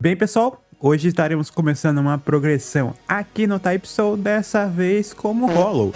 Bem, pessoal, hoje estaremos começando uma progressão aqui no Type Soul, dessa vez como Hollow.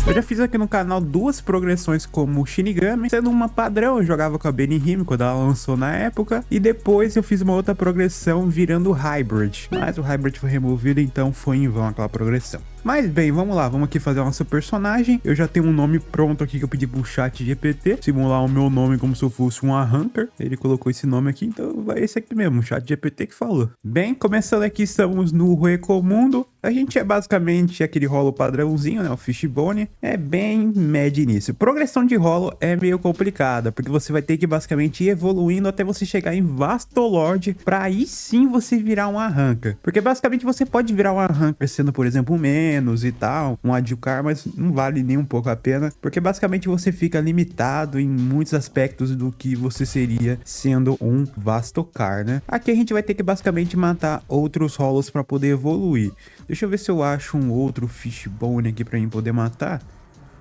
Eu já fiz aqui no canal duas progressões como Shinigami, sendo uma padrão, eu jogava com a Benihime quando ela lançou na época, e depois eu fiz uma outra progressão virando Hybrid, mas o Hybrid foi removido, então foi em vão aquela progressão. Mas bem, vamos lá, vamos aqui fazer o nosso personagem. Eu já tenho um nome pronto aqui que eu pedi pro chat GPT, simular o meu nome como se eu fosse um Arrancar. Ele colocou esse nome aqui, então vai esse aqui mesmo, o chat GPT que falou. Bem, começando aqui, estamos no Recomundo. A gente é basicamente aquele Hollow padrãozinho, né, o Fishbone. É bem médio início. Progressão de Hollow é meio complicada, porque você vai ter que basicamente ir evoluindo até você chegar em Vastolord, pra aí sim você virar um Arrancar. Porque basicamente você pode virar um Arrancar sendo, por exemplo, um menos e tal, um Adjucar, mas não vale nem um pouco a pena, porque basicamente você fica limitado em muitos aspectos do que você seria sendo um Vastocar, né? Aqui a gente vai ter que basicamente matar outros Hollows para poder evoluir. Deixa eu ver se eu acho um outro Fishbone aqui para mim poder matar.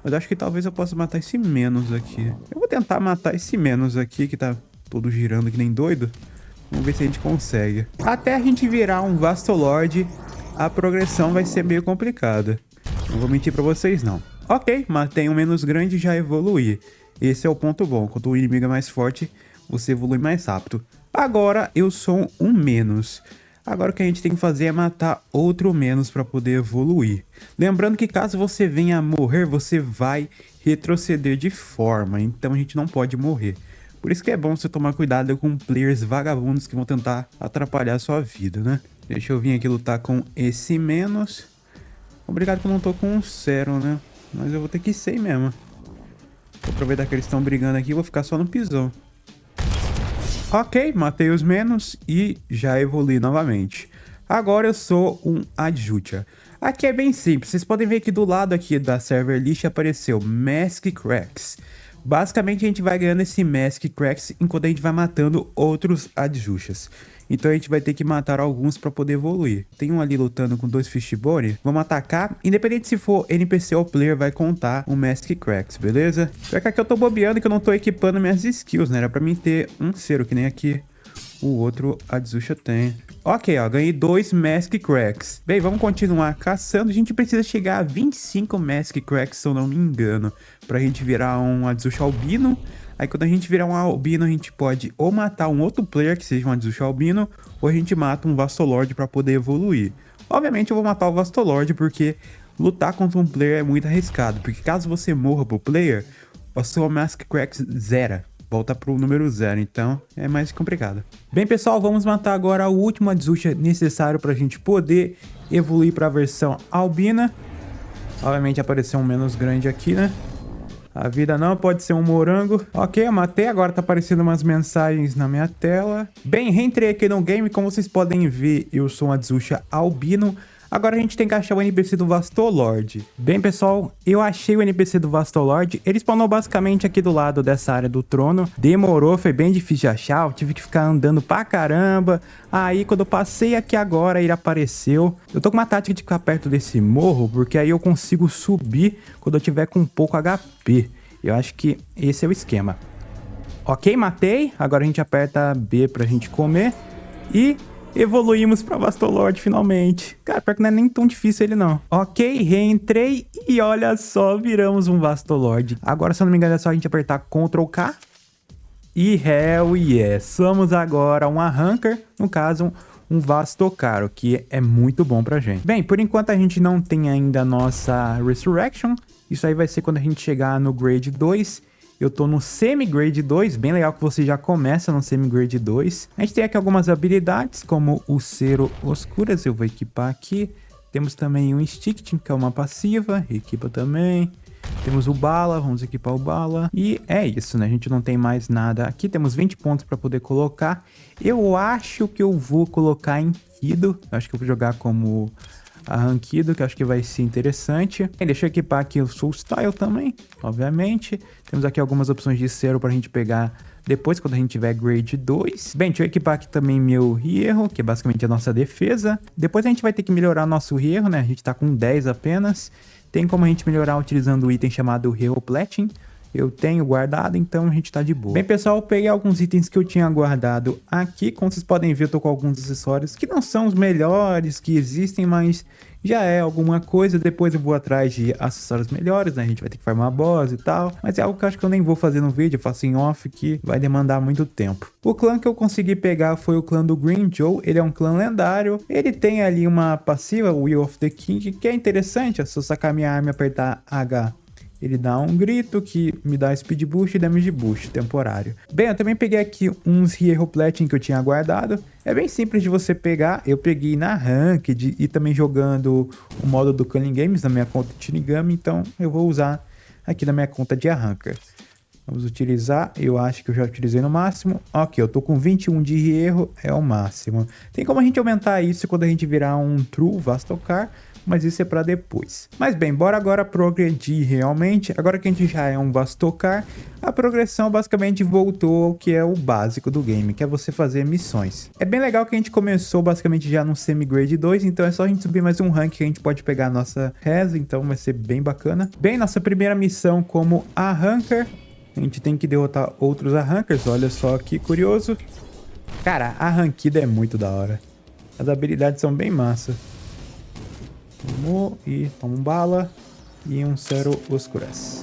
Mas acho que talvez eu possa matar esse menos aqui. Eu vou tentar matar esse menos aqui, que tá todo girando que nem doido. Vamos ver se a gente consegue. Até a gente virar um Vastolord, a progressão vai ser meio complicada. Não vou mentir pra vocês, não. Ok, matei um menos grande e já evoluí. Esse é o ponto bom. Quando o inimigo é mais forte, você evolui mais rápido. Agora eu sou um menos. Agora o que a gente tem que fazer é matar outro menos para poder evoluir. Lembrando que caso você venha a morrer, você vai retroceder de forma. Então a gente não pode morrer. Por isso que é bom você tomar cuidado com players vagabundos que vão tentar atrapalhar a sua vida, né? Deixa eu vir aqui lutar com esse menos. Obrigado que eu não tô com um zero, né? Mas eu vou ter que ir sem mesmo. Vou aproveitar que eles estão brigando aqui e vou ficar só no pisão. Ok, matei os menos e já evolui novamente. Agora eu sou um Adjucha. Aqui é bem simples, vocês podem ver que do lado aqui da server list apareceu Mask Cracks. Basicamente a gente vai ganhando esse Mask Cracks enquanto a gente vai matando outros Adjuchas. Então a gente vai ter que matar alguns para poder evoluir. Tem um ali lutando com dois Fishbone. Vamos atacar. Independente se for NPC ou player, vai contar o Mask Cracks, beleza? Só que aqui eu tô bobeando que eu não tô equipando minhas skills, né? Era pra mim ter um zero, que nem aqui o outro Adjucha tem. Ok, ó, ganhei 2 Mask Cracks. Bem, vamos continuar caçando. A gente precisa chegar a 25 Mask Cracks, se eu não me engano, pra gente virar um Adjucha albino. Aí quando a gente virar um albino, a gente pode ou matar um outro player que seja um Adjucha albino, ou a gente mata um Vastolord para poder evoluir. Obviamente eu vou matar o Vastolord porque lutar contra um player é muito arriscado, porque caso você morra pro player, a sua Mask Cracks zera, volta pro número 0, então é mais complicado. Bem, pessoal, vamos matar agora o último Adjucha necessário para a gente poder evoluir para a versão albina. Obviamente apareceu um menos grande aqui, né? A vida não pode ser um morango. Ok, eu matei. Agora tá aparecendo umas mensagens na minha tela. Bem, reentrei aqui no game. Como vocês podem ver, eu sou um Adjucha albino. Agora a gente tem que achar o NPC do Vastolord. Bem, pessoal, eu achei o NPC do Vastolord. Ele spawnou basicamente aqui do lado dessa área do trono. Demorou, foi bem difícil de achar. Eu tive que ficar andando pra caramba. Aí, quando eu passei aqui agora, ele apareceu. Eu tô com uma tática de ficar perto desse morro, porque aí eu consigo subir quando eu tiver com pouco HP. Eu acho que esse é o esquema. Ok, matei. Agora a gente aperta B pra gente comer. E evoluímos pra Vastolord finalmente. Cara, pior que não é nem tão difícil ele não. Ok, reentrei e olha só, viramos um Vastolord. Agora, se eu não me engano, é só a gente apertar Ctrl K. E hell yes, somos agora um Arrancar, no caso um Vastocar, o que é muito bom pra gente. Bem, por enquanto a gente não tem ainda a nossa Resurrection. Isso aí vai ser quando a gente chegar no Grade 2. Eu tô no Semi-Grade 2, bem legal que você já começa no Semi-Grade 2. A gente tem aqui algumas habilidades, como o Cero Oscuras, eu vou equipar aqui. Temos também o Instinct, que é uma passiva, equipa também. Temos o Bala, vamos equipar o Bala. E é isso, né? A gente não tem mais nada aqui. Temos 20 pontos para poder colocar. Eu acho que eu vou colocar em Kido. Eu acho que eu vou jogar como Arranquido, que eu acho que vai ser interessante. Deixa eu equipar aqui o Soul Style também, obviamente. Temos aqui algumas opções de Cero para a gente pegar depois, quando a gente tiver Grade 2. Bem, deixa eu equipar aqui também meu Hierro, que é basicamente a nossa defesa. Depois a gente vai ter que melhorar nosso Hierro, né? A gente tá com 10 apenas. Tem como a gente melhorar utilizando o item chamado Hero Platin. eu tenho guardado, então a gente tá de boa. Bem, pessoal, eu peguei alguns itens que eu tinha guardado aqui. Como vocês podem ver, eu tô com alguns acessórios que não são os melhores que existem, mas já é alguma coisa. Depois eu vou atrás de acessórios melhores, né? A gente vai ter que farmar boss e tal. Mas é algo que eu acho que eu nem vou fazer no vídeo, eu faço em off, que vai demandar muito tempo. O clã que eu consegui pegar foi o clã do Green Joe. Ele é um clã lendário. Ele tem ali uma passiva, o Will of the King, que é interessante. É só sacar minha arma e apertar H. Ele dá um grito que me dá speed boost e damage boost temporário. Bem, eu também peguei aqui uns Hero Platinum que eu tinha guardado. É bem simples de você pegar. Eu peguei na Ranked e também jogando o modo do Cunning Games na minha conta de Shinigami. Então eu vou usar aqui na minha conta de Arranca. Vamos utilizar, eu acho que eu já utilizei no máximo. Ok, eu tô com 21 de hierro, é o máximo. Tem como a gente aumentar isso quando a gente virar um True Vastocar, mas isso é para depois. Mas bem, bora agora progredir realmente. Agora que a gente já é um Vastocar, a progressão basicamente voltou ao que é o básico do game, que é você fazer missões. É bem legal que a gente começou basicamente já no Semi-Grade 2, então é só a gente subir mais um rank que a gente pode pegar a nossa reza, então vai ser bem bacana. Bem, nossa primeira missão como Arrancar, a gente tem que derrotar outros Arrancers, olha só que curioso. Cara, a arranquida é muito da hora. As habilidades são bem massa. Tomou e toma um bala e um Zero Oscurece.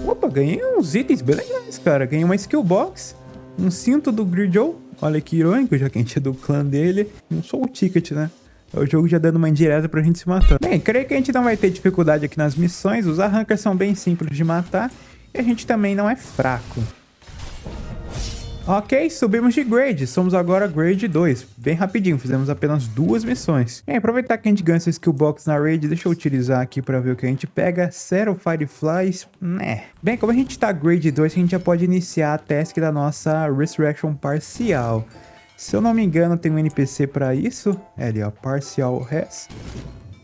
Opa, ganhei uns itens bem legais, cara. Ganhei uma skill box, um cinto do Grijoe. Olha que irônico, já que a gente é do clã dele. Um Soul Ticket, né? É o jogo já dando uma indireta pra gente se matar. Bem, creio que a gente não vai ter dificuldade aqui nas missões. Os Arrancers são bem simples de matar. E a gente também não é fraco. Ok, subimos de grade, somos agora grade 2, bem rapidinho, fizemos apenas 2 missões. Bem, aproveitar que a gente ganha essa skill box na raid, deixa eu utilizar aqui para ver o que a gente pega. Zero Fireflies, né. Bem, como a gente tá grade 2, a gente já pode iniciar a task da nossa Resurrection parcial. Se eu não me engano, tem um NPC para isso, é ali ó, Partial Res.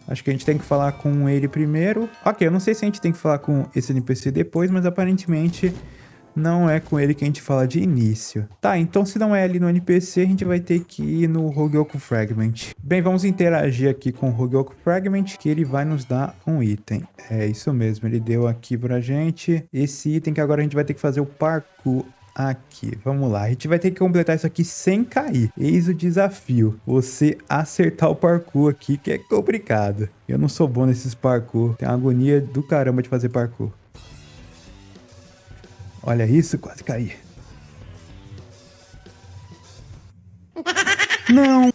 Acho que a gente tem que falar com ele primeiro. Ok, eu não sei se a gente tem que falar com esse NPC depois, mas aparentemente não é com ele que a gente fala de início. Tá, então se não é ali no NPC, a gente vai ter que ir no Hogyoku Fragment. Bem, vamos interagir aqui com o Hogyoku Fragment, que ele vai nos dar um item. É isso mesmo, ele deu aqui pra gente esse item que agora a gente vai ter que fazer o parkour aqui. Vamos lá, a gente vai ter que completar isso aqui sem cair. Eis o desafio, você acertar o parkour aqui, que é complicado. Eu não sou bom nesses parkour, tem uma agonia do caramba de fazer parkour. Olha isso, quase caí. Não!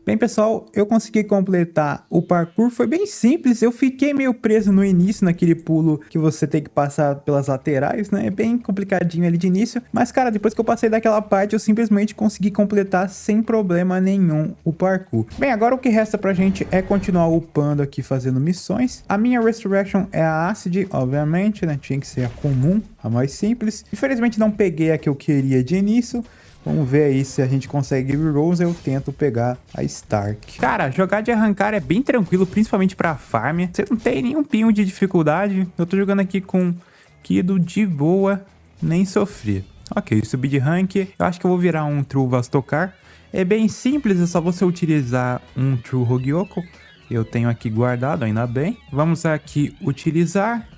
Bem, pessoal, eu consegui completar o parkour, foi bem simples, eu fiquei meio preso no início, naquele pulo que você tem que passar pelas laterais, né, é bem complicadinho ali de início, mas cara, depois que eu passei daquela parte, eu simplesmente consegui completar sem problema nenhum o parkour. Bem, agora o que resta pra gente é continuar upando aqui, fazendo missões. A minha Resurrection é a Acid, obviamente, né, tinha que ser a comum, a mais simples. Infelizmente não peguei a que eu queria de início. Vamos ver aí se a gente consegue rerolls, eu tento pegar a Stark. Cara, jogar de arrancar é bem tranquilo, principalmente pra farm. Você não tem nenhum pinho de dificuldade. Eu tô jogando aqui com Kido de boa. nem sofri. Ok, subi de rank. Eu acho que eu vou virar um True Vastocar. É bem simples, é só você utilizar um True Hogyoko. Eu tenho aqui guardado, ainda bem. Vamos aqui utilizar.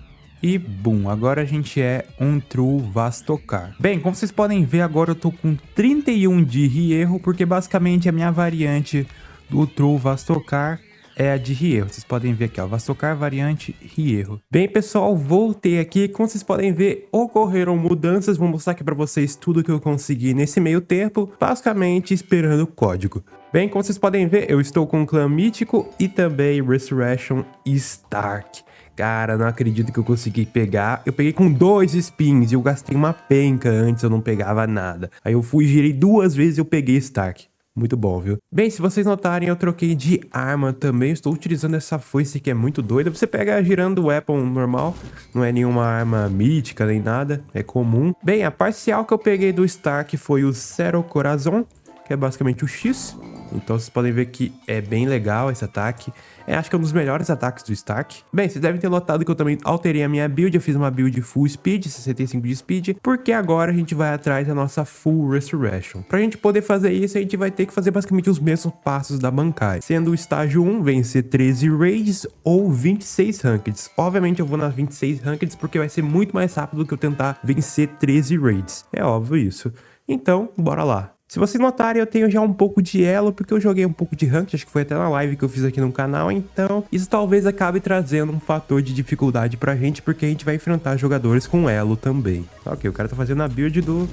E boom, agora a gente é um True Vastocar. Bem, como vocês podem ver, agora eu tô com 31 de Hierro, porque basicamente a minha variante do True Vastocar é a de Hierro. Vocês podem ver aqui, ó, Vastocar variante Hierro. Bem, pessoal, voltei aqui. Como vocês podem ver, ocorreram mudanças. Vou mostrar aqui pra vocês tudo que eu consegui nesse meio tempo, basicamente esperando o código. Bem, como vocês podem ver, eu estou com o clã mítico e também Resurrection Stark. Cara, não acredito que eu consegui pegar. Eu peguei com 2 spins e eu gastei uma penca antes, eu não pegava nada. Aí eu fui, girei 2 vezes e eu peguei Stark. Muito bom, viu? Bem, se vocês notarem, eu troquei de arma também. Estou utilizando essa foice que é muito doida. Você pega girando o weapon normal. Não é nenhuma arma mítica nem nada. É comum. Bem, a parcial que eu peguei do Stark foi o Zero Corazon, que é basicamente o X. Então vocês podem ver que é bem legal esse ataque. Acho que é um dos melhores ataques do Stark. Bem, vocês devem ter notado que eu também alterei a minha build. Eu fiz uma build full speed, 65 de speed, porque agora a gente vai atrás da nossa full resurrection. Pra gente poder fazer isso, a gente vai ter que fazer basicamente os mesmos passos da Bankai. Sendo o estágio 1, vencer 13 raids ou 26 rankeds. Obviamente eu vou nas 26 rankeds porque vai ser muito mais rápido do que eu tentar vencer 13 raids. É óbvio isso. Então, bora lá. Se vocês notarem, eu tenho já um pouco de elo, porque eu joguei um pouco de ranked, acho que foi até na live que eu fiz aqui no canal, então isso talvez acabe trazendo um fator de dificuldade pra gente, porque a gente vai enfrentar jogadores com elo também. Ok, o cara tá fazendo a build do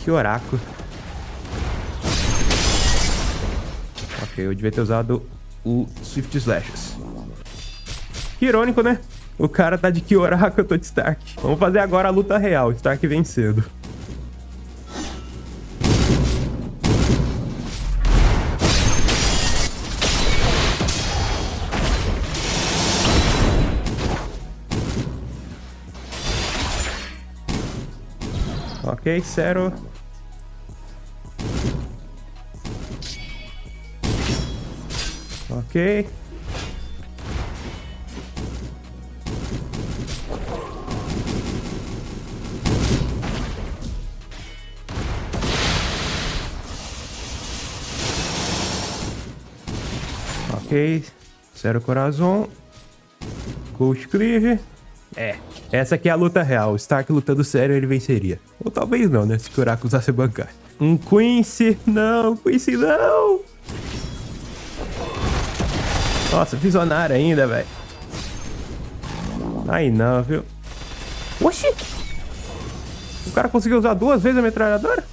Kyoraku. Ok, eu devia ter usado o Swift Slashes. Que irônico, né? O cara tá de Kyoraku, eu tô de Stark. Vamos fazer agora a luta real, Stark vencendo. Ok, Zero. Ok. Ok. Zero Corazon. Ghost Cleave. Essa aqui é a luta real. Stark lutando sério, ele venceria. Ou talvez não, né? Se Kyoraku usasse Bankai. Um Quincy. Não, Quincy não. Nossa, visionário ainda, velho. Aí não, viu? Oxi! O cara conseguiu usar 2 vezes a metralhadora?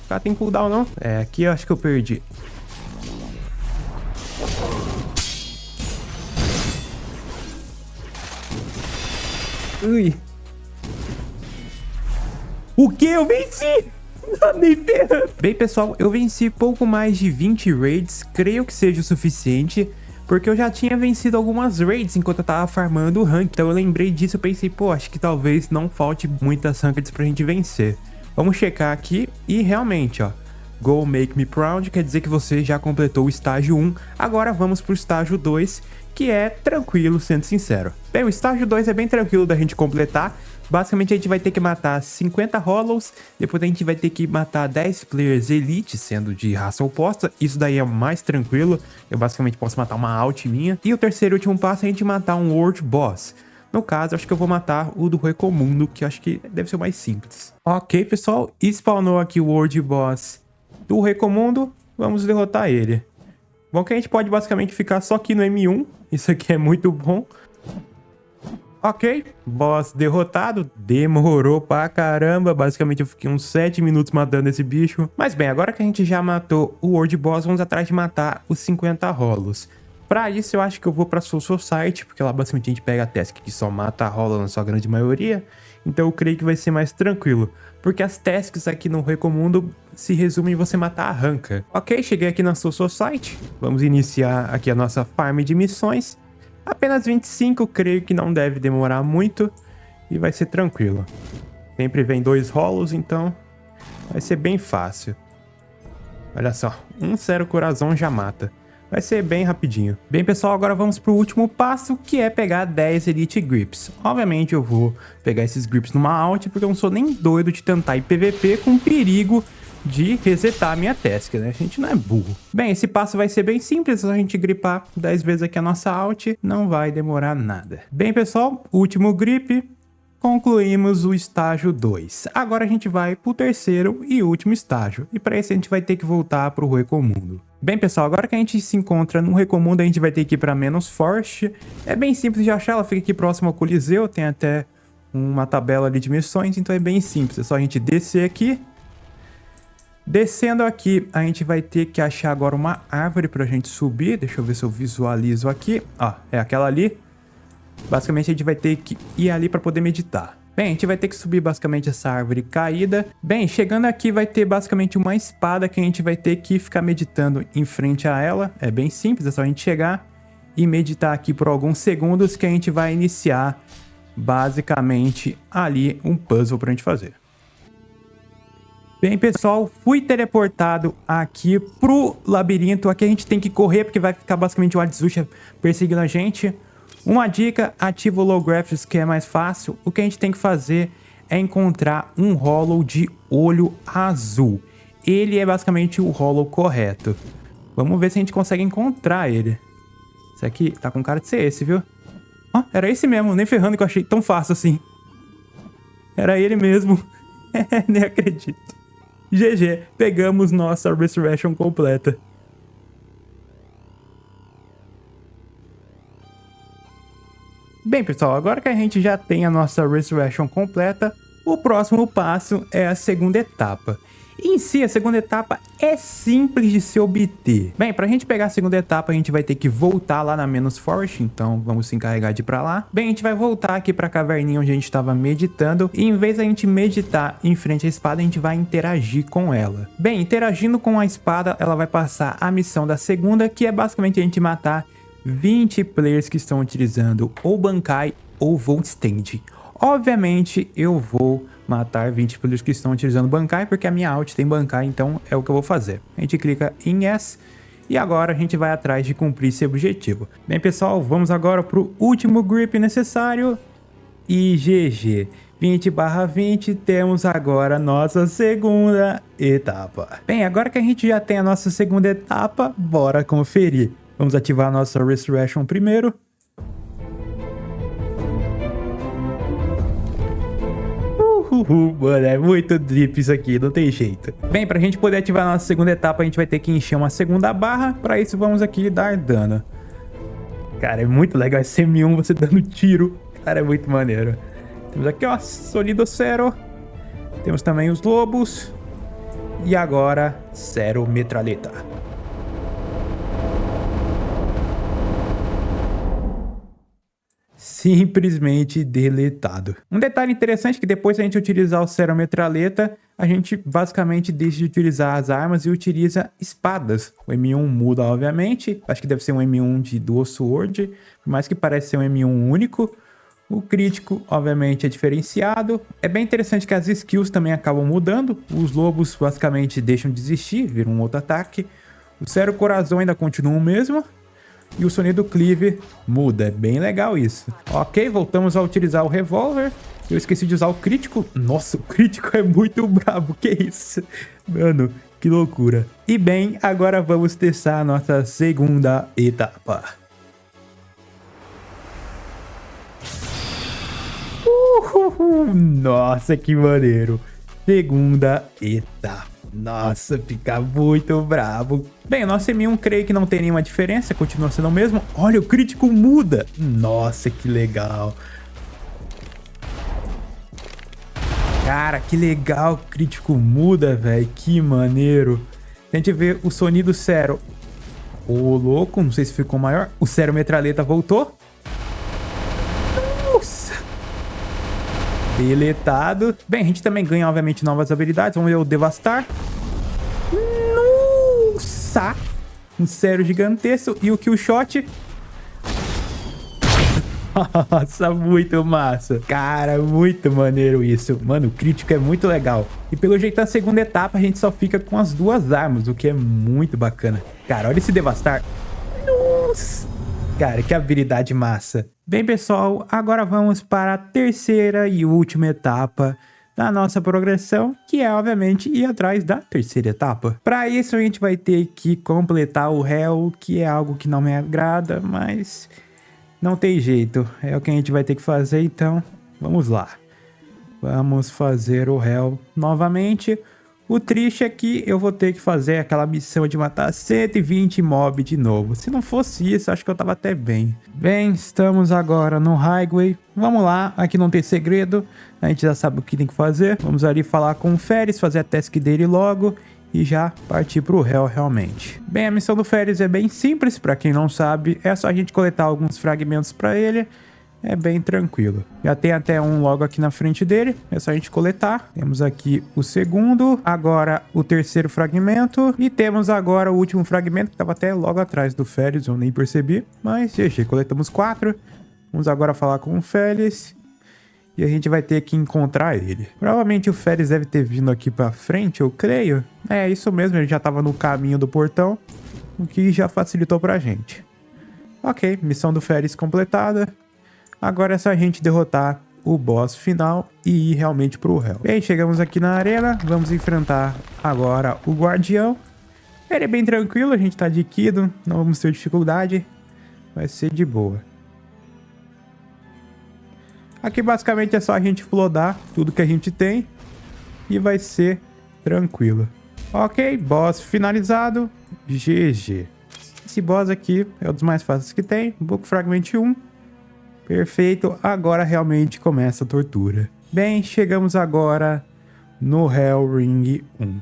O cara tem cooldown, não? Aqui eu acho que eu perdi. Ui. O que? Eu venci! Não, nem ferrando. Bem, pessoal, eu venci pouco mais de 20 raids. Creio que seja o suficiente, porque eu já tinha vencido algumas raids enquanto eu tava farmando o rank. Então eu lembrei disso e pensei, pô, acho que talvez não falte muitas rankeds pra gente vencer. Vamos checar aqui e realmente, ó. Go Make Me Proud quer dizer que você já completou o estágio 1. Agora vamos pro estágio 2, que é tranquilo, sendo sincero. Bem, o estágio 2 é bem tranquilo da gente completar. Basicamente a gente vai ter que matar 50 Hollows, depois a gente vai ter que matar 10 players Elite, sendo de raça oposta. Isso daí é mais tranquilo, eu basicamente posso matar uma alt minha. E o terceiro e último passo é a gente matar um World Boss. No caso, acho que eu vou matar o do Recomundo, que eu acho que deve ser o mais simples. Ok, pessoal, spawnou aqui o World Boss do Recomundo, vamos derrotar ele. Bom que a gente pode basicamente ficar só aqui no M1, isso aqui é muito bom. Ok, boss derrotado, demorou pra caramba, basicamente eu fiquei uns 7 minutos matando esse bicho. Mas bem, agora que a gente já matou o World Boss, vamos atrás de matar os 50 Hollows. Pra isso eu acho que eu vou pra Soul Society, porque lá basicamente a gente pega a task que só mata a Hollow na sua grande maioria. Então eu creio que vai ser mais tranquilo, porque as tasks aqui no Recomundo se resumem em você matar a ranca. Ok, cheguei aqui na Soul Society, vamos iniciar aqui a nossa farm de missões. Apenas 25, creio que não deve demorar muito e vai ser tranquilo. Sempre vem 2 Hollows, então vai ser bem fácil. Olha só, um Zero Corazon já mata. Vai ser bem rapidinho. Bem, pessoal, agora vamos pro último passo, que é pegar 10 Elite Grips. Obviamente eu vou pegar esses Grips numa alt, porque eu não sou nem doido de tentar ir PVP com perigo de resetar a minha task, né? A gente não é burro. Bem, esse passo vai ser bem simples, se a gente gripar 10 vezes aqui a nossa alt, não vai demorar nada. Bem, pessoal, último grip. Concluímos o estágio 2. Agora a gente vai pro terceiro e último estágio. E para esse a gente vai ter que voltar pro Recomundo. Bem, pessoal, agora que a gente se encontra no Recomundo, a gente vai ter que ir para Menos Forte. É bem simples de achar, ela fica aqui próximo ao Coliseu, tem até uma tabela ali de missões, então é bem simples. É só a gente descer aqui. Descendo aqui, a gente vai ter que achar agora uma árvore pra gente subir. Deixa eu ver se eu visualizo aqui. Ó, é aquela ali. Basicamente, a gente vai ter que ir ali para poder meditar. Bem, a gente vai ter que subir basicamente essa árvore caída. Bem, chegando aqui vai ter basicamente uma espada que a gente vai ter que ficar meditando em frente a ela. É bem simples, é só a gente chegar e meditar aqui por alguns segundos que a gente vai iniciar basicamente ali um puzzle pra gente fazer. Bem, pessoal, fui teleportado aqui pro labirinto. Aqui a gente tem que correr porque vai ficar basicamente o Adzucha perseguindo a gente. Uma dica, ativa o Low Graphics que é mais fácil. O que a gente tem que fazer é encontrar um Hollow de olho azul. Ele é basicamente o Hollow correto. Vamos ver se a gente consegue encontrar ele. Esse aqui tá com cara de ser esse, viu? Ó, era esse mesmo, nem ferrando que eu achei tão fácil assim. Era ele mesmo. Nem acredito. GG, pegamos nossa Resurrection completa. Bem, pessoal, agora que a gente já tem a nossa Resurrection completa, o próximo passo é a segunda etapa. Em si, a segunda etapa é simples de se obter. Bem, pra gente pegar a segunda etapa, a gente vai ter que voltar lá na Menos Forte, então vamos se encarregar de ir pra lá. Bem, a gente vai voltar aqui pra caverninha onde a gente tava meditando, e em vez da gente meditar em frente à espada, a gente vai interagir com ela. Bem, interagindo com a espada, ela vai passar a missão da segunda, que é basicamente a gente matar 20 players que estão utilizando ou Bankai ou Volt Stand. Obviamente eu vou matar 20 players que estão utilizando Bankai, porque a minha alt tem Bankai, então é o que eu vou fazer. A gente clica em Yes e agora a gente vai atrás de cumprir esse objetivo. Bem, pessoal, vamos agora para o último grip necessário e GG. 20/20, temos agora a nossa segunda etapa. Bem, agora que a gente já tem a nossa segunda etapa, bora conferir. Vamos ativar a nossa Resurrection primeiro. Mano, é muito drip isso aqui, não tem jeito. Bem, pra gente poder ativar a nossa segunda etapa, a gente vai ter que encher uma segunda barra. Pra isso, vamos aqui dar dano. Cara, é muito legal esse M1 você dando tiro. Cara, é muito maneiro. Temos aqui, ó, Solidocero. Temos também os lobos. E agora, Cero Metralheta. Simplesmente deletado. Um detalhe interessante é que depois de a gente utilizar o Cero Metralheta, a gente basicamente deixa de utilizar as armas e utiliza espadas. O M1 muda, obviamente. Acho que deve ser um M1 de Dual Sword, por mais que pareça ser um M1 único. O crítico, obviamente, é diferenciado. É bem interessante que as skills também acabam mudando. Os lobos basicamente deixam de existir, viram um outro ataque. O Cero Corazão ainda continua o mesmo. E o sonido Cleave muda, é bem legal isso. Ok, voltamos a utilizar o revólver. Eu esqueci de usar o crítico. Nossa, o crítico é muito brabo, que isso? Mano, que loucura. E bem, agora vamos testar a nossa segunda etapa. Nossa, que maneiro. Segunda etapa. Nossa, fica muito brabo. Bem, o nosso M1 creio que não tem nenhuma diferença, continua sendo o mesmo. Olha, o crítico muda. Nossa, que legal. Cara, que legal, o crítico muda, velho. Que maneiro. A gente vê o sonido Cero. Ô, louco, não sei se ficou maior. O Cero Metralheta voltou. Nossa. Deletado. Bem, a gente também ganha, obviamente, novas habilidades. Vamos ver o Devastar. Nossa! Um Cero gigantesco. E o Killshot. Nossa, muito massa. Cara, muito maneiro isso. Mano, o crítico é muito legal. E pelo jeito, na segunda etapa, a gente só fica com as duas armas, o que é muito bacana. Cara, olha esse Devastar. Deus! Cara, que habilidade massa. Bem, pessoal, agora vamos para a terceira e última etapa da nossa progressão, que é, obviamente, ir atrás da terceira etapa. Para isso, a gente vai ter que completar o Hell, que é algo que não me agrada, mas não tem jeito. É o que a gente vai ter que fazer, então vamos lá. Vamos fazer o Hell novamente. O triste é que eu vou ter que fazer aquela missão de matar 120 mobs de novo. Se não fosse isso, acho que eu tava até bem. Bem, estamos agora no Highway. Vamos lá, aqui não tem segredo. A gente já sabe o que tem que fazer. Vamos ali falar com o Ferris, fazer a task dele logo e já partir pro Hell realmente. Bem, a missão do Ferris é bem simples, pra quem não sabe. É só a gente coletar alguns fragmentos pra ele. É bem tranquilo. Já tem até um logo aqui na frente dele. É só a gente coletar. Temos aqui o segundo. Agora o terceiro fragmento. E temos agora o último fragmento, que estava até logo atrás do Ferris. Eu nem percebi. Mas, GG, coletamos 4. Vamos agora falar com o Ferris. E a gente vai ter que encontrar ele. Provavelmente o Ferris deve ter vindo aqui pra frente, eu creio. É, isso mesmo. Ele já estava no caminho do portão. O que já facilitou pra gente. Ok, missão do Ferris completada. Agora é só a gente derrotar o boss final e ir realmente pro Hell. Bem, chegamos aqui na arena. Vamos enfrentar agora o Guardião. Ele é bem tranquilo, a gente tá de Kido. Não vamos ter dificuldade. Vai ser de boa. Aqui basicamente é só a gente flodar tudo que a gente tem. E vai ser tranquilo. Ok, boss finalizado. GG. Esse boss aqui é um dos mais fáceis que tem. Book Fragment 1. Perfeito, agora realmente começa a tortura. Bem, chegamos agora no Hell Ring 1.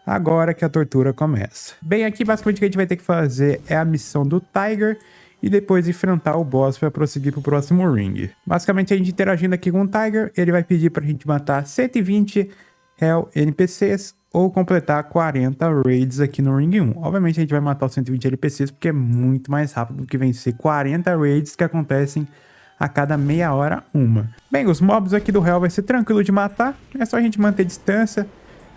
Agora que a tortura começa. Bem, aqui basicamente o que a gente vai ter que fazer é a missão do Tiger e depois enfrentar o boss para prosseguir para o próximo ring. Basicamente a gente interagindo aqui com o Tiger, ele vai pedir para a gente matar 120 Hell NPCs ou completar 40 raids aqui no Ring 1. Obviamente a gente vai matar os 120 NPCs porque é muito mais rápido do que vencer 40 raids que acontecem a cada meia hora uma. Bem, os mobs aqui do Hell vai ser tranquilo de matar. É só a gente manter distância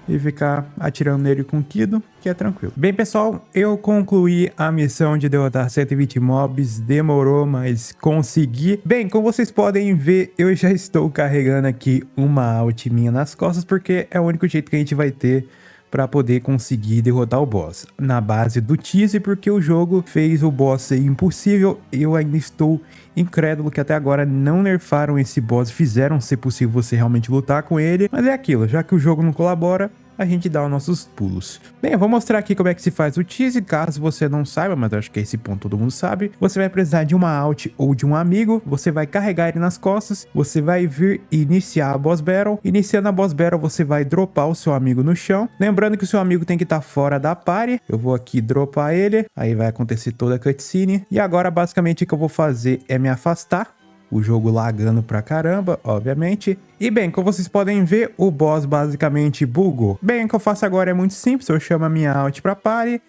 e ficar atirando nele com Kido, que é tranquilo. Bem, pessoal, eu concluí a missão de derrotar 120 mobs. Demorou, mas consegui. Bem, como vocês podem ver, eu já estou carregando aqui uma ult minha nas costas, porque é o único jeito que a gente vai ter para poder conseguir derrotar o boss. Na base do tease, porque o jogo fez o boss ser impossível. Eu ainda estou incrédulo que até agora não nerfaram esse boss, fizeram ser possível você realmente lutar com ele. Mas é aquilo, já que o jogo não colabora, a gente dá os nossos pulos. Bem, eu vou mostrar aqui como é que se faz o tease, caso você não saiba, mas eu acho que esse ponto todo mundo sabe. Você vai precisar de uma ult ou de um amigo, você vai carregar ele nas costas, você vai vir e iniciar a boss battle. Iniciando a boss battle, você vai dropar o seu amigo no chão. Lembrando que o seu amigo tem que estar fora da party. Eu vou aqui dropar ele, aí vai acontecer toda a cutscene. E agora, basicamente, o que eu vou fazer é me afastar. O jogo lagando pra caramba, obviamente. E bem, como vocês podem ver, o boss basicamente bugou. Bem, o que eu faço agora é muito simples. Eu chamo a minha ult pra party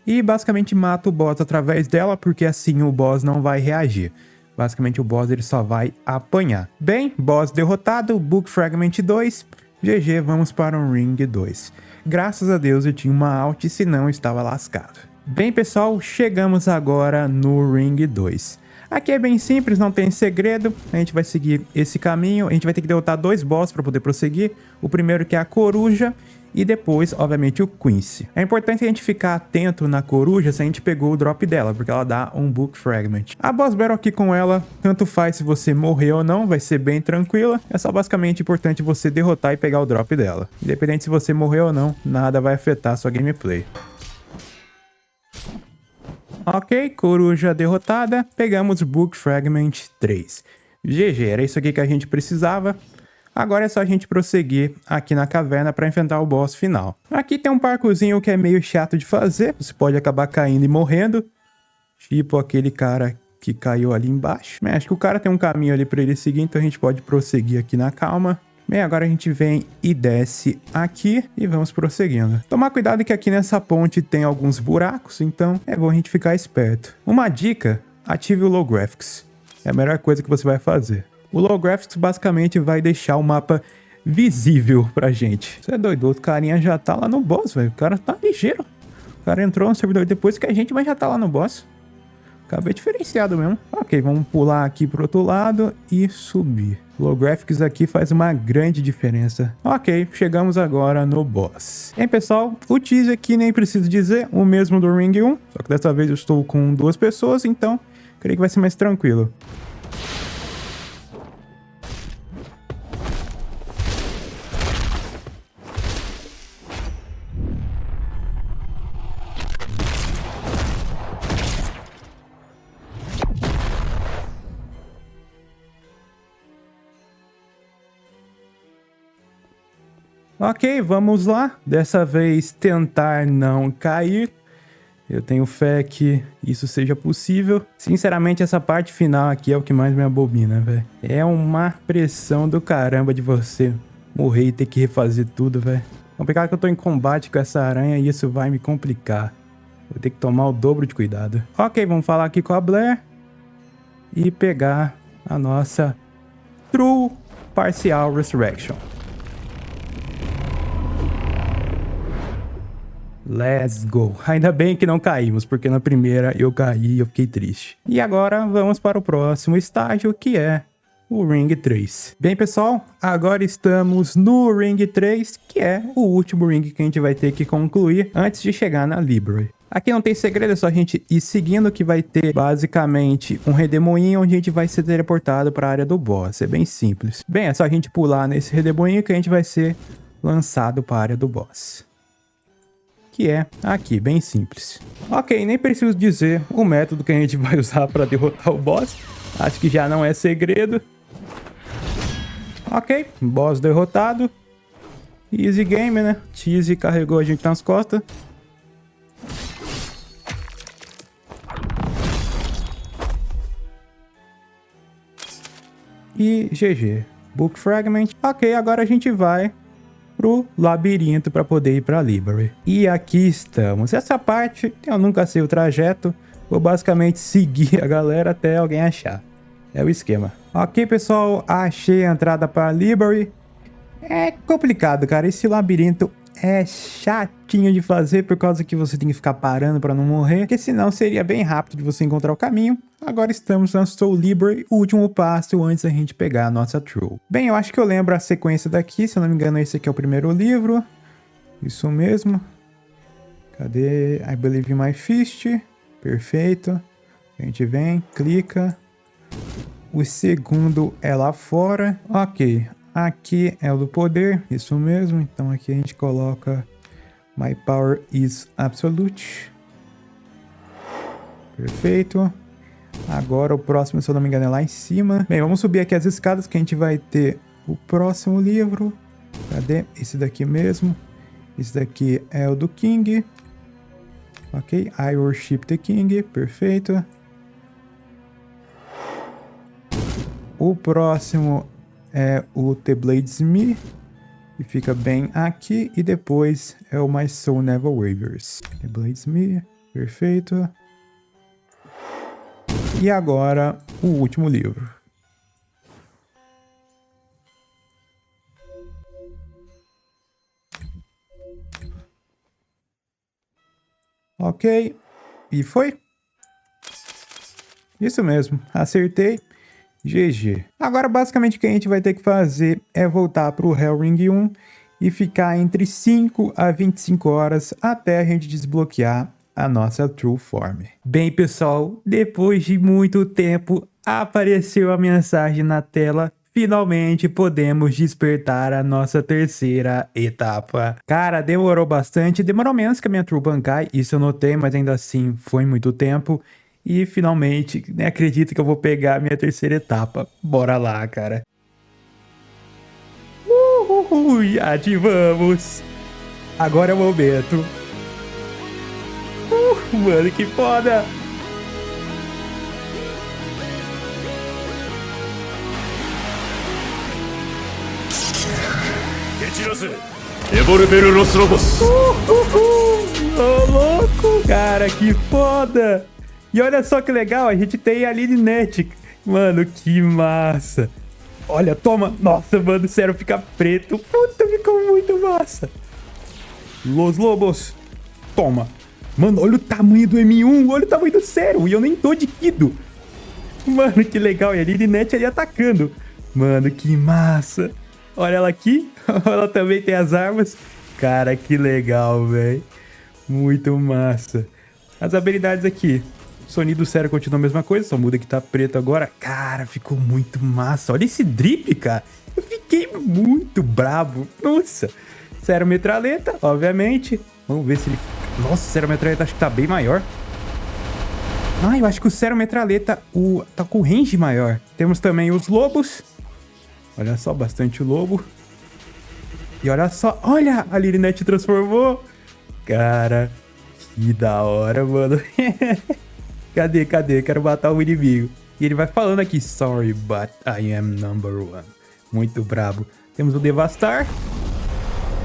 e basicamente mato o boss através dela, porque assim o boss não vai reagir. Basicamente o boss ele só vai apanhar. Bem, boss derrotado, Book Fragment 2. GG, vamos para o Ring 2. Graças a Deus eu tinha uma ult, senão eu estava lascado. Bem, pessoal, chegamos agora no Ring 2. Aqui é bem simples, não tem segredo, a gente vai seguir esse caminho, a gente vai ter que derrotar 2 boss para poder prosseguir. O primeiro que é a Coruja e depois, obviamente, o Quincy. É importante a gente ficar atento na Coruja se a gente pegou o drop dela, porque ela dá um Book Fragment. A boss battle aqui com ela, tanto faz se você morrer ou não, vai ser bem tranquila. É só basicamente importante você derrotar e pegar o drop dela. Independente se você morrer ou não, nada vai afetar a sua gameplay. Ok, Coruja derrotada, pegamos Book Fragment 3. GG, era isso aqui que a gente precisava. Agora é só a gente prosseguir aqui na caverna para enfrentar o boss final. Aqui tem um parkourzinho que é meio chato de fazer, você pode acabar caindo e morrendo. Tipo aquele cara que caiu ali embaixo. Mas acho que o cara tem um caminho ali para ele seguir, então a gente pode prosseguir aqui na calma. Bem, agora a gente vem e desce aqui e vamos prosseguindo. Tomar cuidado que aqui nessa ponte tem alguns buracos, então é bom a gente ficar esperto. Uma dica, ative o Low Graphics. É a melhor coisa que você vai fazer. O Low Graphics basicamente vai deixar o mapa visível pra gente. Você é doido, o outro carinha já tá lá no boss, velho. O cara tá ligeiro. O cara entrou no servidor depois que a gente, mas já tá lá no boss. O Acabei diferenciado mesmo. Ok, vamos pular aqui pro outro lado e subir. Low Graphics aqui faz uma grande diferença. Ok, chegamos agora no boss. Hein, pessoal? O teaser aqui nem preciso dizer, o mesmo do Ring 1. Só que dessa vez eu estou com 2 pessoas, então creio que vai ser mais tranquilo. Ok, vamos lá. Dessa vez tentar não cair. Eu tenho fé que isso seja possível. Sinceramente, essa parte final aqui é o que mais me abomina, velho. É uma pressão do caramba de você morrer e ter que refazer tudo, velho. Complicado que eu tô em combate com essa aranha e isso vai me complicar. Vou ter que tomar o dobro de cuidado. Ok, vamos falar aqui com a Blair. E pegar a nossa True Partial Resurrection. Let's go. Ainda bem que não caímos, porque na primeira eu caí e eu fiquei triste. E agora vamos para o próximo estágio, que é o Ring 3. Bem, pessoal, agora estamos no Ring 3, que é o último ring que a gente vai ter que concluir antes de chegar na Library. Aqui não tem segredo, é só a gente ir seguindo, que vai ter basicamente um redemoinho onde a gente vai ser teleportado para a área do boss. É bem simples. Bem, é só a gente pular nesse redemoinho que a gente vai ser lançado para a área do boss. Que é aqui, bem simples. Ok, nem preciso dizer o método que a gente vai usar para derrotar o boss. Acho que já não é segredo. Ok, boss derrotado. Easy game, né? Cheesy carregou a gente nas costas. E GG. Book Fragment. Ok, agora a gente vai pro labirinto para poder ir para Library. E aqui estamos. Essa parte eu nunca sei o trajeto. Vou basicamente seguir a galera até alguém achar. É o esquema. Ok, pessoal, achei a entrada para Library. É complicado, cara. Esse labirinto é chatinho de fazer por causa que você tem que ficar parando para não morrer, porque senão seria bem rápido de você encontrar o caminho. Agora estamos na Soul Library, o último passo antes da gente pegar a nossa True. Bem, eu acho que eu lembro a sequência daqui, se eu não me engano esse aqui é o primeiro livro. Isso mesmo. Cadê? I Believe in My Fist. Perfeito. A gente vem, clica. O segundo é lá fora. Ok. Aqui é o do poder, isso mesmo. Então aqui a gente coloca My Power is Absolute. Perfeito. Agora o próximo, se eu não me engano, é lá em cima. Bem, vamos subir aqui as escadas que a gente vai ter o próximo livro. Cadê? Esse daqui mesmo. Esse daqui é o do King. Ok, I Worship the King. Perfeito. O próximo é o The Bladesmith, que fica bem aqui, e depois é o My Soul Never Wavers. The Bladesmith, perfeito. E agora o último livro. Ok, e foi. Isso mesmo, acertei. GG. Agora basicamente o que a gente vai ter que fazer é voltar para o Hellring 1 e ficar entre 5 a 25 horas até a gente desbloquear a nossa True Form. Bem, pessoal, depois de muito tempo apareceu a mensagem na tela. Finalmente podemos despertar a nossa terceira etapa. Cara, demorou bastante, demorou menos que a minha True Bankai, isso eu notei, mas ainda assim foi muito tempo. E finalmente, nem acredito que eu vou pegar a minha terceira etapa. Bora lá, cara. Ativamos. Agora é o momento. Mano, que foda. Devolver os robôs. Ô, louco, cara, que foda. E olha só que legal, a gente tem a Linet. Mano, que massa. Olha, toma. Nossa, mano, sério, fica preto. Puta, ficou muito massa. Los Lobos. Toma. Mano, olha o tamanho do M1, olha o tamanho do Zero. E eu nem tô de Kido. Mano, que legal. E a Lirinette ali atacando. Mano, que massa. Olha ela aqui. Ela também tem as armas. Cara, que legal, velho. Muito massa. As habilidades aqui. O Sonido do Zero continua a mesma coisa, só muda que tá preto agora. Cara, ficou muito massa. Olha esse drip, cara. Eu fiquei muito brabo. Nossa. Zero metralheta, obviamente. Vamos ver se ele... Nossa, Zero metralheta acho que tá bem maior. Ah, eu acho que o Zero metralheta tá com range maior. Temos também os lobos. Olha só, bastante lobo. E olha só, olha, a Lirinette transformou. Cara, que da hora, mano. Cadê? Quero matar o inimigo. E ele vai falando aqui, sorry, but I am number one. Muito brabo. Temos o Devastar.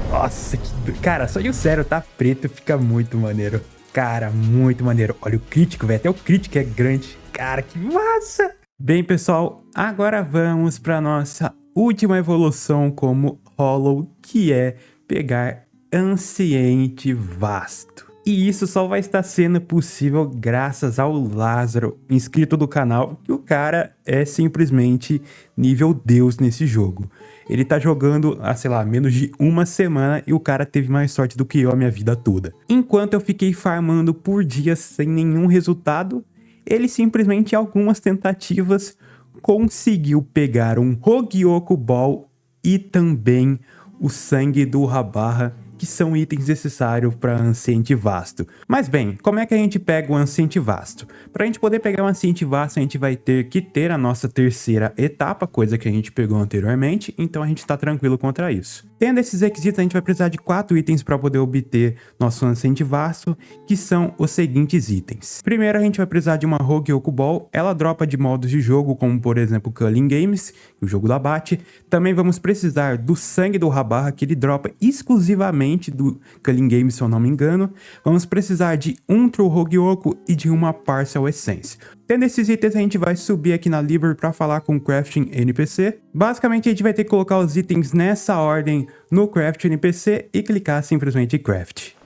Nossa, que... Cara, só de o Zero tá preto fica muito maneiro. Cara, muito maneiro. Olha o crítico, velho. Até o crítico é grande. Cara, que massa. Bem, pessoal, agora vamos pra nossa última evolução como Hollow, que é pegar Anciente Vasto. E isso só vai estar sendo possível graças ao Lázaro, inscrito do canal, que o cara é simplesmente nível Deus nesse jogo. Ele tá jogando há, sei lá, menos de uma semana e o cara teve mais sorte do que eu a minha vida toda. Enquanto eu fiquei farmando por dias sem nenhum resultado, ele simplesmente, em algumas tentativas, conseguiu pegar um Hogyoku Ball e também o Sangue do Rabarra, que são itens necessários para Anciente Vasto. Mas bem, como é que a gente pega o Anciente Vasto? Para a gente poder pegar o Anciente Vasto, a gente vai ter que ter a nossa terceira etapa, coisa que a gente pegou anteriormente, então a gente está tranquilo contra isso. Tendo esses requisitos, a gente vai precisar de 4 itens para poder obter nosso Anciente Vasto, que são os seguintes itens. Primeiro, a gente vai precisar de uma Hogyoku Ball, ela dropa de modos de jogo, como por exemplo Culling Games, o jogo do abate. Também vamos precisar do Sangue do Rabarra, que ele dropa exclusivamente do Culling Games, se eu não me engano. Vamos precisar de um True Hogyoku e de uma Parcel Essence. Tendo esses itens, a gente vai subir aqui na Library para falar com o Crafting NPC. Basicamente, a gente vai ter que colocar os itens nessa ordem no Crafting NPC e clicar simplesmente em Craft.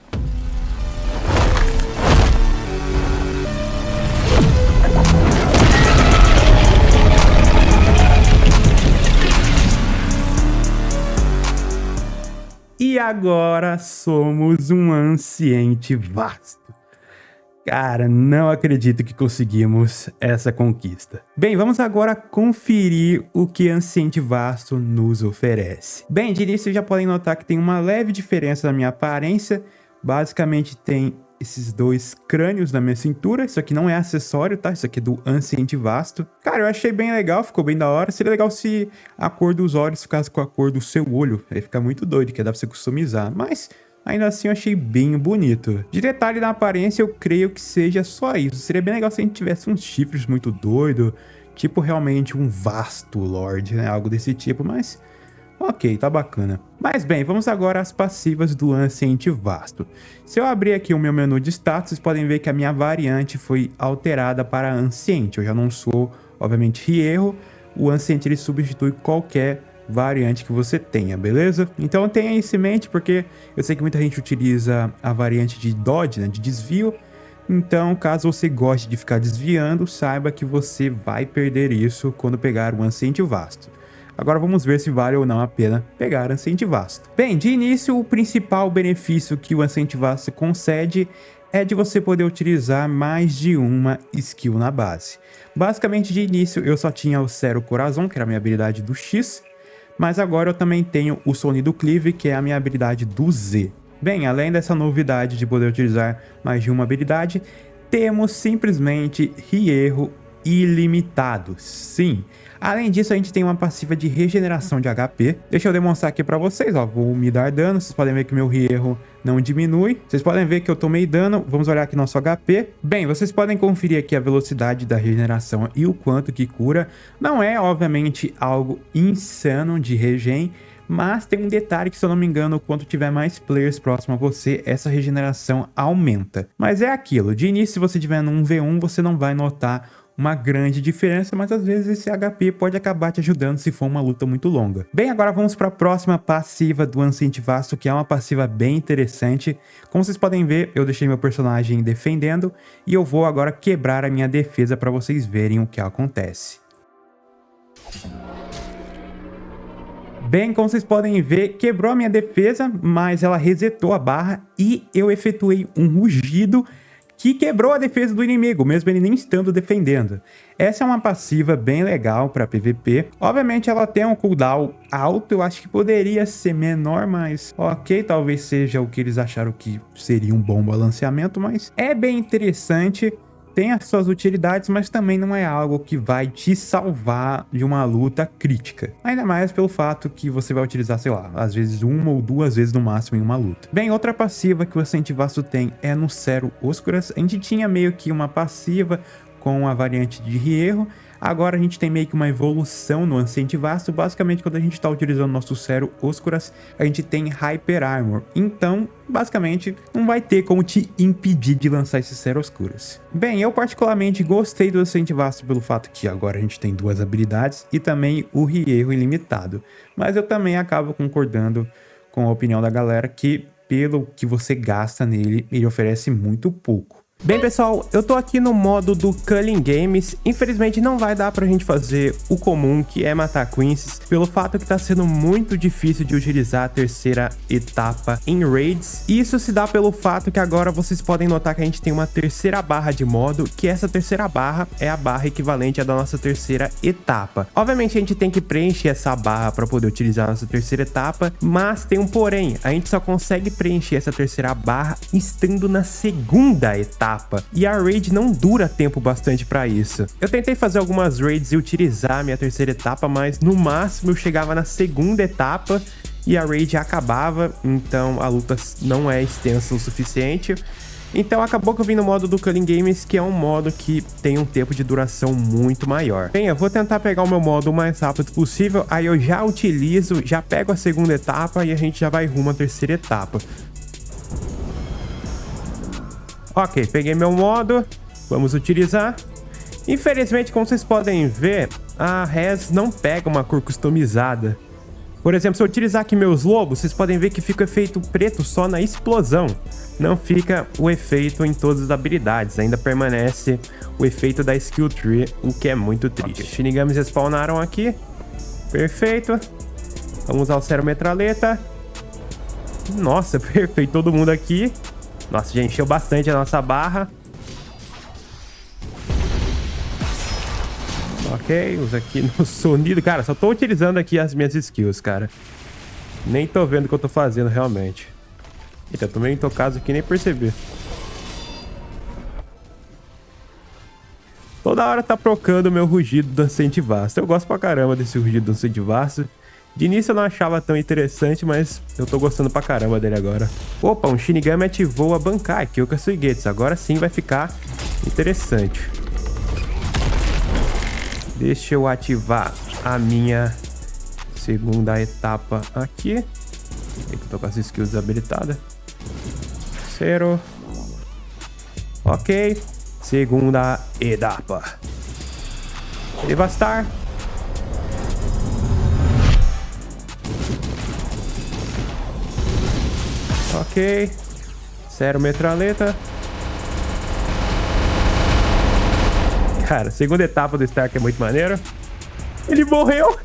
E agora somos um Anciente Vasto. Cara, não acredito que conseguimos essa conquista. Bem, vamos agora conferir o que Anciente Vasto nos oferece. Bem, de início já podem notar que tem uma leve diferença na minha aparência. Basicamente tem esses 2 crânios na minha cintura. Isso aqui não é acessório, tá? Isso aqui é do Anciente Vasto. Cara, eu achei bem legal, ficou bem da hora. Seria legal se a cor dos olhos ficasse com a cor do seu olho. Aí fica muito doido, que dá pra você customizar. Mas ainda assim eu achei bem bonito. De detalhe na aparência, eu creio que seja só isso. Seria bem legal se a gente tivesse uns chifres muito doidos. Tipo realmente um vasto Lorde, né? Algo desse tipo, mas... ok, tá bacana. Mas bem, vamos agora às passivas do Anciente Vasto. Se eu abrir aqui o meu menu de status, vocês podem ver que a minha variante foi alterada para Anciente. Eu já não sou, obviamente, Hierro. O Anciente ele substitui qualquer variante que você tenha, beleza? Então tenha isso em mente, porque eu sei que muita gente utiliza a variante de Dodge, né, de desvio. Então, caso você goste de ficar desviando, saiba que você vai perder isso quando pegar o Anciente Vasto. Agora vamos ver se vale ou não a pena pegar Anciente Vasto. Bem, de início, o principal benefício que o Anciente Vasto concede é de você poder utilizar mais de uma skill na base. Basicamente, de início, eu só tinha o Zero Corazon, que era a minha habilidade do X, mas agora eu também tenho o Sonido Cleave, que é a minha habilidade do Z. Bem, além dessa novidade de poder utilizar mais de uma habilidade, temos simplesmente Hierro ilimitado, sim. Além disso, a gente tem uma passiva de regeneração de HP. Deixa eu demonstrar aqui pra vocês, ó. Vou me dar dano, vocês podem ver que meu Hierro não diminui. Vocês podem ver que eu tomei dano. Vamos olhar aqui nosso HP. Bem, vocês podem conferir aqui a velocidade da regeneração e o quanto que cura. Não é, obviamente, algo insano de regen, mas tem um detalhe que, se eu não me engano, quando tiver mais players próximo a você, essa regeneração aumenta. Mas é aquilo, de início, se você tiver no 1v1, você não vai notar uma grande diferença, mas às vezes esse HP pode acabar te ajudando se for uma luta muito longa. Bem, agora vamos para a próxima passiva do Ancient Vasto, que é uma passiva bem interessante. Como vocês podem ver, eu deixei meu personagem defendendo e eu vou agora quebrar a minha defesa para vocês verem o que acontece. Bem, como vocês podem ver, quebrou a minha defesa, mas ela resetou a barra e eu efetuei um rugido que quebrou a defesa do inimigo, mesmo ele nem estando defendendo. Essa é uma passiva bem legal para PVP. Obviamente ela tem um cooldown alto, eu acho que poderia ser menor, mas ok, talvez seja o que eles acharam que seria um bom balanceamento, mas é bem interessante. Tem as suas utilidades, mas também não é algo que vai te salvar de uma luta crítica. Ainda mais pelo fato que você vai utilizar, sei lá, às vezes uma ou duas vezes no máximo em uma luta. Bem, outra passiva que o Ancient Vasto tem é no Cero Oscuras. A gente tinha meio que uma passiva com a variante de Hierro. Agora a gente tem meio que uma evolução no Ancient Vasto. Basicamente, quando a gente está utilizando nosso Cero Oscuras, a gente tem Hyper Armor. Então, basicamente, não vai ter como te impedir de lançar esse Cero Oscuras. Bem, eu particularmente gostei do Ancient Vasto pelo fato que agora a gente tem duas habilidades e também o Hierro ilimitado. Mas eu também acabo concordando com a opinião da galera que, pelo que você gasta nele, ele oferece muito pouco. Bem, pessoal, eu tô aqui no modo do Culling Games. Infelizmente não vai dar pra gente fazer o comum, que é matar Quincy, pelo fato que tá sendo muito difícil de utilizar a terceira etapa em raids. Isso se dá pelo fato que agora vocês podem notar que a gente tem uma terceira barra de modo, que essa terceira barra é a barra equivalente à da nossa terceira etapa. Obviamente a gente tem que preencher essa barra para poder utilizar a nossa terceira etapa, mas tem um porém, a gente só consegue preencher essa terceira barra estando na segunda etapa. E a raid não dura tempo bastante para isso. Eu tentei fazer algumas raids e utilizar a minha terceira etapa, mas no máximo eu chegava na segunda etapa e a raid acabava, então a luta não é extensa o suficiente. Então acabou que eu vim no modo do Culling Games, que é um modo que tem um tempo de duração muito maior. Bem, eu vou tentar pegar o meu modo o mais rápido possível, aí eu já utilizo, já pego a segunda etapa e a gente já vai rumo à terceira etapa. Ok, peguei meu modo, vamos utilizar. Infelizmente, como vocês podem ver, a res não pega uma cor customizada. Por exemplo, se eu utilizar aqui meus lobos, vocês podem ver que fica o efeito preto só na explosão. Não fica o efeito em todas as habilidades, ainda permanece o efeito da skill tree, o que é muito triste. Okay. Shinigamis spawnaram aqui, perfeito. Vamos usar o Cero Metralheta. Nossa, perfeito, todo mundo aqui. Nossa, já encheu bastante a nossa barra. Ok, usa aqui no sonido. Cara, só tô utilizando aqui as minhas skills, cara. Nem tô vendo o que eu tô fazendo realmente. Eita, tô meio intocado aqui, nem percebi. Toda hora tá procando o meu rugido do Ancient Vasto. Eu gosto pra caramba desse rugido do Ancient Vasto. De início eu não achava tão interessante, mas eu tô gostando pra caramba dele agora. Opa, um Shinigami ativou a Bankai, Kyoka Suigetsu. Agora sim vai ficar interessante. Deixa eu ativar a minha segunda etapa aqui. Eu tô com as skills desabilitadas. Zero. Ok. Segunda etapa. Devastar. Ok. Cero Metralheta. Cara, segunda etapa do Stark é muito maneiro. Ele morreu.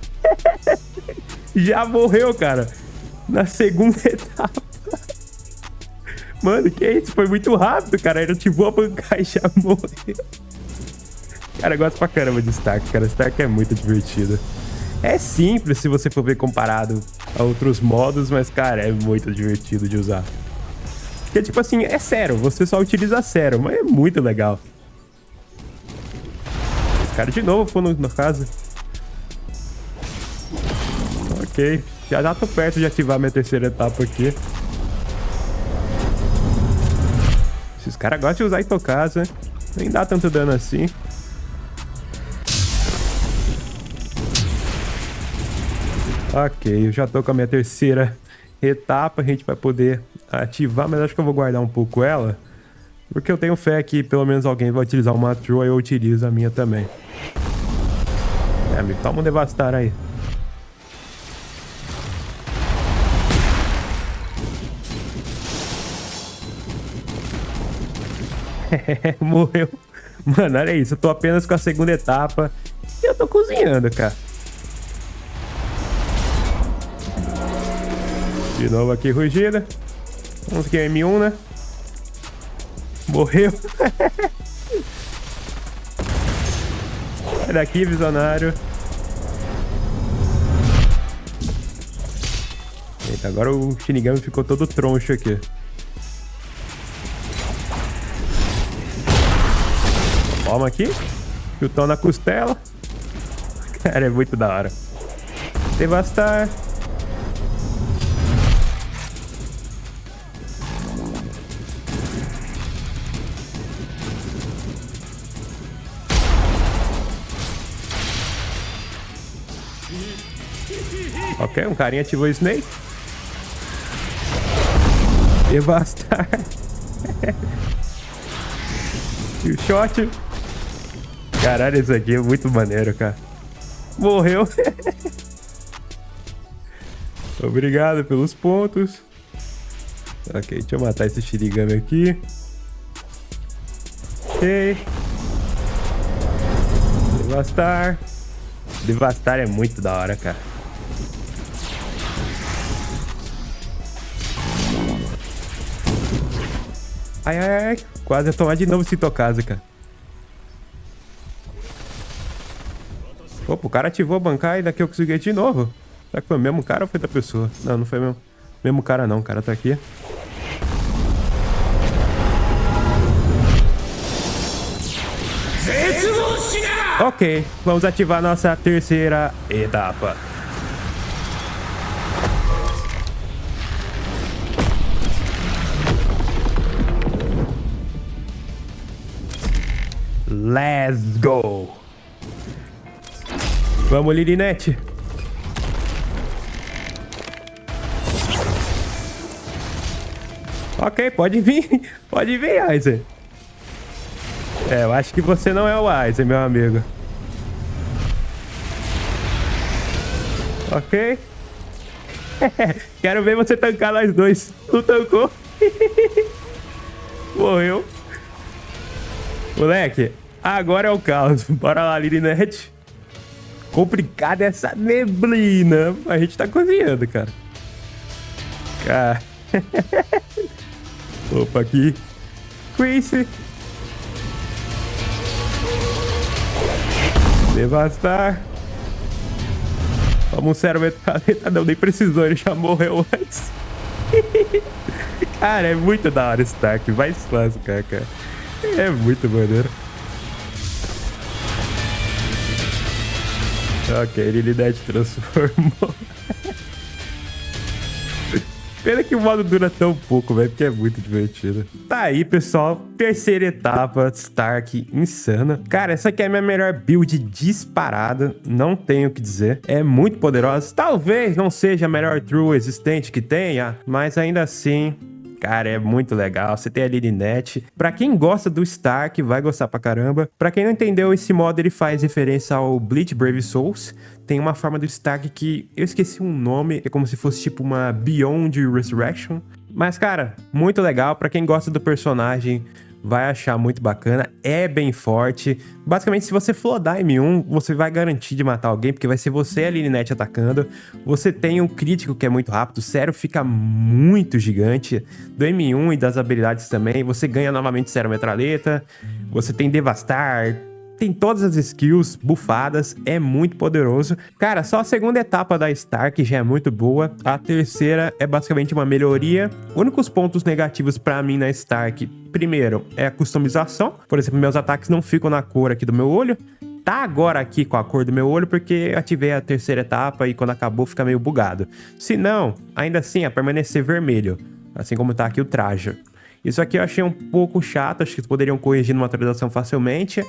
Já morreu, cara. Na segunda etapa. Mano, que isso? Foi muito rápido, cara. Ele ativou a bancada e já morreu. Cara, eu gosto pra caramba de Stark, cara. Stark é muito divertido. É simples se você for ver comparado a outros modos, mas, cara, é muito divertido de usar. Porque, tipo assim, é Zero. Você só utiliza Zero, mas é muito legal. Esse cara de novo foi no caso. Ok. Já tô perto de ativar minha terceira etapa aqui. Esses caras gostam de usar Itokasa, né? Nem dá tanto dano assim. Ok, eu já tô com a minha terceira etapa. A gente vai poder ativar, mas acho que eu vou guardar um pouco ela. Porque eu tenho fé que pelo menos alguém vai utilizar uma True e eu utilizo a minha também. É, amigo, toma um Devastar aí. Morreu. Mano, olha isso. Eu tô apenas com a segunda etapa. E eu tô cozinhando, cara. De novo aqui, rugida. Vamos aqui, M1, né? Morreu. Sai daqui, visionário. Eita, agora o Shinigami ficou todo troncho aqui. Toma aqui. Chutão na costela. Cara, é muito da hora. Devastar. Ok, um carinha ativou o Snake. Devastar. E o shot. Caralho, isso aqui é muito maneiro, cara. Morreu. Obrigado pelos pontos. Ok, deixa eu matar esse Shinigami aqui. Ok. Devastar. Devastar é muito da hora, cara. Ai, ai, ai. Quase ia tomar de novo esse Tokasa, cara. Opa, o cara ativou a bancada e daqui eu consegui de novo. Será que foi o mesmo cara ou foi da pessoa? Não, não foi o mesmo cara não. O cara tá aqui. Ok, vamos ativar nossa terceira etapa. Let's go! Vamos, Lirinete! Ok, pode vir. Pode vir, Aizen. É, eu acho que você não é o Aizen, meu amigo. Ok. Quero ver você tancar nós dois. Não tancou. Morreu. Moleque, agora é o caos. Bora lá, Lirinete. Complicada essa neblina. A gente tá cozinhando, cara. Cara. Opa, aqui. Quincy. Devastar. Vamos, sério, não, nem precisou, ele já morreu antes. Cara, é muito da hora esse Stark. Vai se lascar, cara. É muito maneiro. Ok, ele transformou. Pena que o modo dura tão pouco, velho, porque é muito divertido. Tá aí, pessoal. Terceira etapa, Stark insana. Cara, essa aqui é a minha melhor build disparada. Não tenho o que dizer. É muito poderosa. Talvez não seja a melhor True existente que tenha, mas ainda assim... Cara, é muito legal. Você tem a Lirinete. Pra quem gosta do Stark, vai gostar pra caramba. Pra quem não entendeu, esse modo ele faz referência ao Bleach Brave Souls. Tem uma forma do Stark que eu esqueci um nome. É como se fosse tipo uma Beyond Resurrection. Mas, cara, muito legal. Pra quem gosta do personagem, vai achar muito bacana. É bem forte. Basicamente, se você flodar M1, você vai garantir de matar alguém, porque vai ser você e a Lirinete atacando. Você tem um crítico que é muito rápido. O Zero fica muito gigante. Do M1 e das habilidades também. Você ganha novamente Zero Metralheta. Você tem Devastar. Tem todas as skills bufadas, é muito poderoso. Cara, só a segunda etapa da Stark já é muito boa. A terceira é basicamente uma melhoria. Únicos pontos negativos pra mim na Stark, primeiro, é a customização. Por exemplo, meus ataques não ficam na cor aqui do meu olho. Tá agora aqui com a cor do meu olho porque eu ativei a terceira etapa e quando acabou fica meio bugado. Se não, ainda assim é permanecer vermelho, assim como tá aqui o traje. Isso aqui eu achei um pouco chato, acho que eles poderiam corrigir numa atualização facilmente.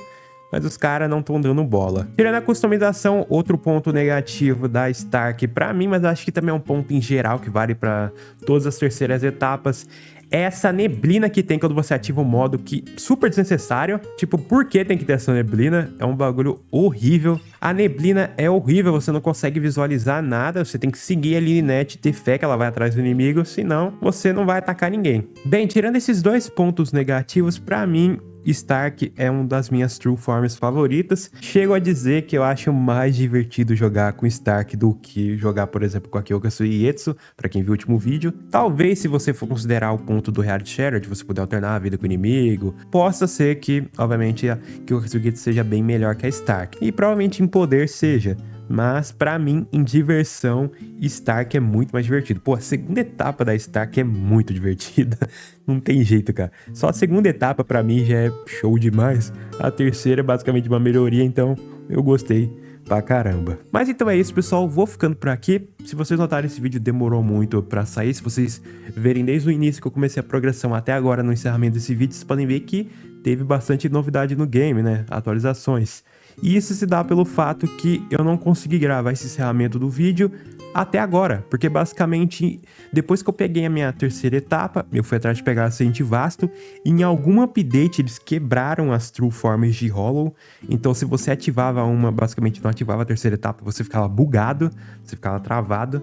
Mas os caras não estão dando bola. Tirando a customização, outro ponto negativo da Stark pra mim, mas acho que também é um ponto em geral que vale pra todas as terceiras etapas, é essa neblina que tem quando você ativa o modo, que super desnecessário. Tipo, por que tem que ter essa neblina? É um bagulho horrível. A neblina é horrível, você não consegue visualizar nada, você tem que seguir a Lynette e ter fé que ela vai atrás do inimigo, senão você não vai atacar ninguém. Bem, tirando esses dois pontos negativos, pra mim, Stark é uma das minhas True Forms favoritas. Chego a dizer que eu acho mais divertido jogar com Stark do que jogar, por exemplo, com a Kyoka Suigetsu, pra quem viu o último vídeo. Talvez, se você for considerar o ponto do Reality Shared, você puder alternar a vida com o inimigo, possa ser que, obviamente, a Kyoka Suigetsu seja bem melhor que a Stark. E provavelmente em poder seja. Mas, pra mim, em diversão, Stark é muito mais divertido. Pô, a segunda etapa da Stark é muito divertida. Não tem jeito, cara. Só a segunda etapa, pra mim, já é show demais. A terceira é basicamente uma melhoria, então eu gostei pra caramba. Mas então é isso, pessoal. Vou ficando por aqui. Se vocês notarem, esse vídeo demorou muito pra sair. Se vocês verem desde o início que eu comecei a progressão até agora no encerramento desse vídeo, vocês podem ver que teve bastante novidade no game, né? Atualizações. E isso se dá pelo fato que eu não consegui gravar esse encerramento do vídeo até agora, porque basicamente, depois que eu peguei a minha terceira etapa, eu fui atrás de pegar a Semente Vasto, e em algum update eles quebraram as True Forms de Hollow, então se você ativava uma, basicamente não ativava a terceira etapa, você ficava bugado, você ficava travado.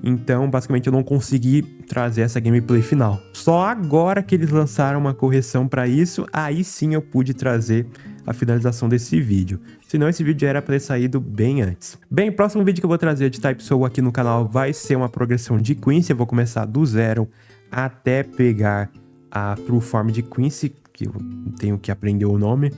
Então, basicamente, eu não consegui trazer essa gameplay final. Só agora que eles lançaram uma correção para isso, aí sim eu pude trazer a finalização desse vídeo. Senão esse vídeo já era para ter saído bem antes. Bem, o próximo vídeo que eu vou trazer de Type Soul aqui no canal vai ser uma progressão de Quincy. Eu vou começar do zero até pegar a True Form de Quincy, que eu tenho que aprender o nome.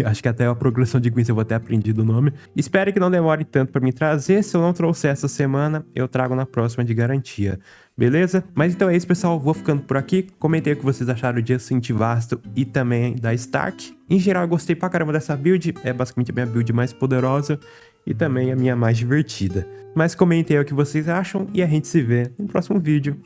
Acho que até a progressão de Quincy eu vou ter aprendido o nome. Espero que não demore tanto pra me trazer. Se eu não trouxer essa semana, eu trago na próxima de garantia. Beleza? Mas então é isso, pessoal. Vou ficando por aqui. Comentei o que vocês acharam de Semente Vasto e também da Stark. Em geral, eu gostei pra caramba dessa build. É basicamente a minha build mais poderosa e também a minha mais divertida. Mas comentem aí o que vocês acham e a gente se vê no próximo vídeo.